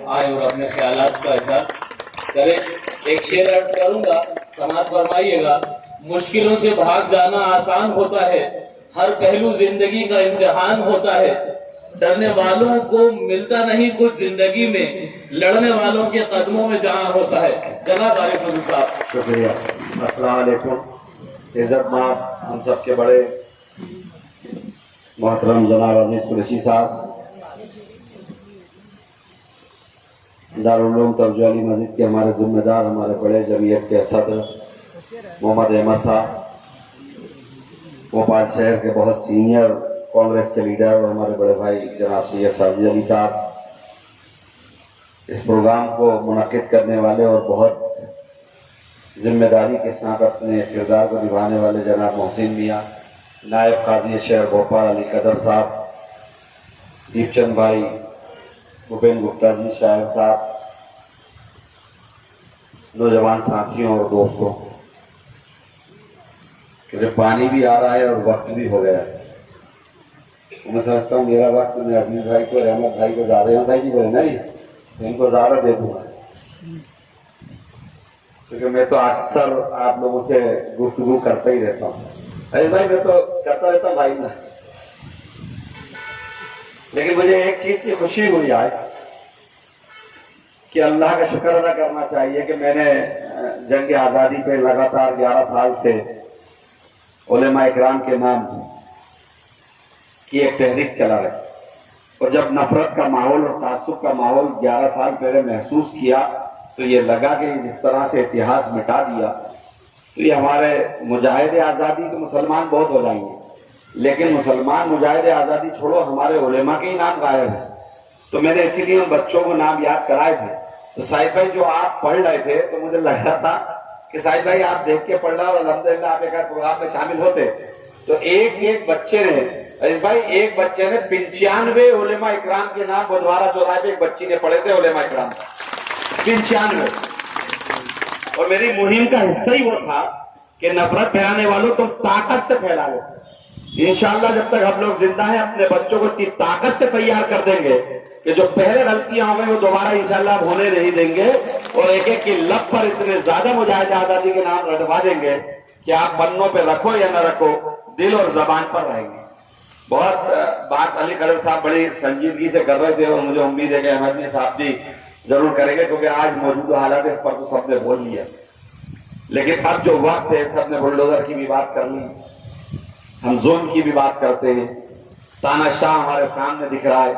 آئے اور اپنے خیالات کا اظہار کریں. ایک شعر عرض کروں گا، سماعت فرمائیے گا. مشکلوں سے بھاگ جانا آسان ہوتا ہے، ہر پہلو زندگی کا امتحان ہوتا ہے. ڈرنے والوں کو ملتا نہیں کچھ زندگی میں، لڑنے والوں کے قدموں میں جہاں ہوتا ہے. جناب عارف حضور صاحب. شکریہ. السلام علیکم. عزت مآب ہم سب کے بڑے محترم جناب عزیز قریشی صاحب، دارالعلوم توجہ علی مسجد کے ہمارے ذمہ دار، ہمارے بڑے جمعیت کے صدر محمد احمد صاحب، بھوپال شہر کے بہت سینئر کانگریس کے لیڈر اور ہمارے بڑے بھائی جناب سید ساجد علی صاحب، اس پروگرام کو منعقد کرنے والے اور بہت ذمہ داری کے ساتھ اپنے کردار کو نبھانے والے جناب محسن میاں، نائب قاضی شہر بھوپال علی قدر صاحب، دیپ چند بھائی، بھوپین گپتا جی، شاعر صاحب، نوجوان ساتھیوں اور دوستوں. کہ پانی بھی آ رہا ہے اور وقت بھی ہو گیا ہے. میں سمجھتا ہوں میرا وقت میں عزیز بھائی کو، رحمت بھائی کو زیادہ ہے، بھائی جی بولے نہیں ان کو زیادہ دے دوں گا، کیونکہ میں تو اکثر آپ لوگوں سے گفتگو کرتا ہی رہتا ہوں. عزیز بھائی میں تو کرتا رہتا ہوں بھائی نا، لیکن مجھے ایک چیز کی خوشی ہوئی آج کہ اللہ کا شکر ادا کرنا چاہیے کہ میں نے جنگ آزادی پہ لگاتار 11 سال سے علماء اکرام کے نام کی ایک تحریک چلا رہے، اور جب نفرت کا ماحول اور تعصب کا ماحول 11 سال پہلے محسوس کیا تو یہ لگا کہ جس طرح سے اتہاس مٹا دیا تو یہ ہمارے مجاہد آزادی کے مسلمان بہت ہو جائیں گے، لیکن مسلمان مجاہد آزادی چھوڑو ہمارے علماء کے ہی نام غائب ہیں. تو میں نے اسی لیے ان بچوں کو نام یاد کرائے تھے. تو ساحد بھائی جو آپ پڑھ رہے تھے تو مجھے لگ رہا تھا کہ ساحد بھائی آپ دیکھ کے پڑھ رہا اور الحمدللہ آپ ایک پروگرام میں شامل ہوتے تو ایک بچے نے، عزیز بھائی ایک بچے نے 95 علماء اکرام کے نام بدوارہ چوراہے پہ ایک بچی نے پڑھے تھے علماء اکرام 95. اور میری مہم کا حصہ ہی وہ تھا کہ نفرت پھیلانے والوں تم طاقت سے پھیلا لو. انشاءاللہ جب تک ہم لوگ زندہ ہیں اپنے بچوں کو اتنی طاقت سے تیار کر دیں گے کہ جو پہلے غلطیاں ہوں گے وہ دوبارہ انشاءاللہ اب ہونے نہیں دیں گے، اور ایک ایک کی لب پر اتنے زیادہ مجاہد آزادی کے نام رٹوا دیں گے کہ آپ پنوں پہ رکھو یا نہ رکھو دل اور زبان پر رہیں گے. بہت بات علی قدر صاحب بڑی سنجیدگی سے کر رہے تھے اور مجھے امید ہے کہ احمد میاں صاحب بھی ضرور کریں گے، کیونکہ آج موجودہ حالات اس پر تو سب نے بول لیا، لیکن اب جو وقت ہے سب نے بلڈوزر کی بھی بات کر لی، ہم ظلم کی بھی بات کرتے ہیں. تانا شاہ ہمارے سامنے دکھ رہا ہے،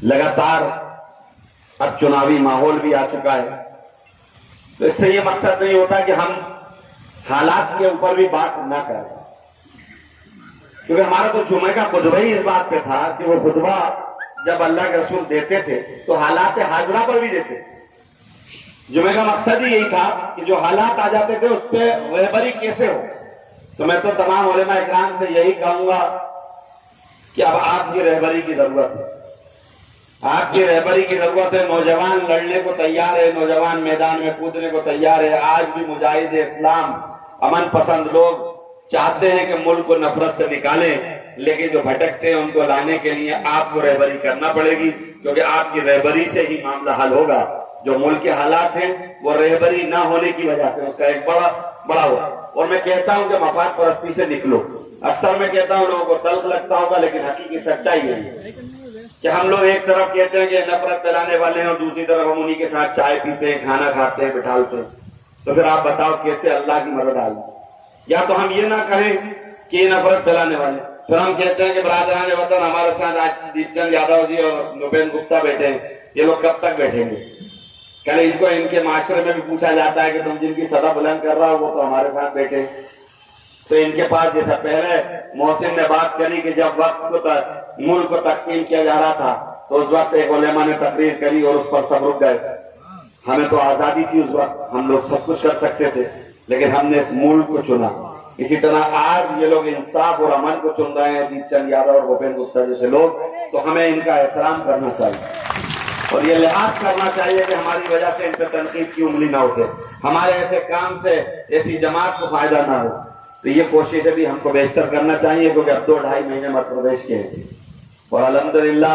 لگاتار اب چناوی ماحول بھی آ چکا ہے. تو اس سے یہ مقصد نہیں ہوتا کہ ہم حالات کے اوپر بھی بات نہ کریں، کیونکہ ہمارا تو جمعہ کا خطبہ ہی اس بات پہ تھا کہ وہ خطبہ جب اللہ کے رسول دیتے تھے تو حالات حاضرہ پر بھی دیتے. جمعہ کا مقصد ہی یہی تھا کہ جو حالات آ جاتے تھے اس پہ رہبری کیسے ہو. تو میں تو تمام علماء اکرام سے یہی کہوں گا کہ اب آپ کی رہبری کی ضرورت ہے، آپ کی رہبری کی ضرورت ہے. نوجوان لڑنے کو تیار ہے، نوجوان میدان میں کودنے کو تیار ہے. آج بھی مجاہد اسلام امن پسند لوگ چاہتے ہیں کہ ملک کو نفرت سے نکالیں، لیکن جو بھٹکتے ہیں ان کو لانے کے لیے آپ کو رہبری کرنا پڑے گی، کیونکہ آپ کی رہبری سے ہی معاملہ حل ہوگا. جو ملک کے حالات ہیں وہ رہبری نہ ہونے کی وجہ سے اس کا ایک بڑا ہوا. اور میں کہتا ہوں کہ مفاد پرستی سے نکلو. اکثر میں کہتا ہوں لوگوں کو تلخ لگتا ہوگا لیکن حقیقی سچائی ہے کہ ہم لوگ ایک طرف کہتے ہیں کہ نفرت پھیلانے والے ہیں اور دوسری طرف ہم انہی کے ساتھ چائے پیتے ہیں، کھانا کھاتے ہیں، بٹھالتے ہیں. تو پھر آپ بتاؤ کیسے اللہ کی مدد آئی؟ یا تو ہم یہ نہ کہیں کہ یہ نفرت پھیلانے والے، پھر ہم کہتے ہیں کہ برادران وطن ہمارے ساتھ آج دیپ چند یادو جی اور بھوپین گپتا بیٹھے ہیں، یہ لوگ کب تک بیٹھیں گے؟ کل ان کو ان کے معاشرے میں بھی پوچھا جاتا ہے کہ تم جن کی صدا بلند کر رہا ہو وہ تو ہمارے ساتھ بیٹھے. تو ان کے پاس جیسا پہلے محسن نے بات کری کہ جب وقت کو ملک کو تقسیم کیا جا رہا تھا تو اس وقت ایک علماء نے تقریر کری اور اس پر سب رک گئے. ہمیں تو آزادی تھی اس وقت، ہم لوگ سب کچھ کر سکتے تھے، لیکن ہم نے اس ملک کو چنا. اسی طرح آج یہ لوگ انصاف اور امن کو چن رہے ہیں، دیپ چند یادو اور بھوپین گپتا جیسے لوگ. تو ہمیں ان کا احترام کرنا چاہیے اور یہ لحاظ کرنا چاہیے کہ ہماری وجہ سے ان پہ تنقید کی انگلی نہ اٹھے، ہمارے ایسے کام سے ایسی جماعت کو فائدہ نہ ہو. تو یہ کوششیں بھی ہم کو بیشتر کرنا چاہیے، کیونکہ اب 2-2.5 مہینے مدھیہ پردیش کے ہیں اور الحمدللہ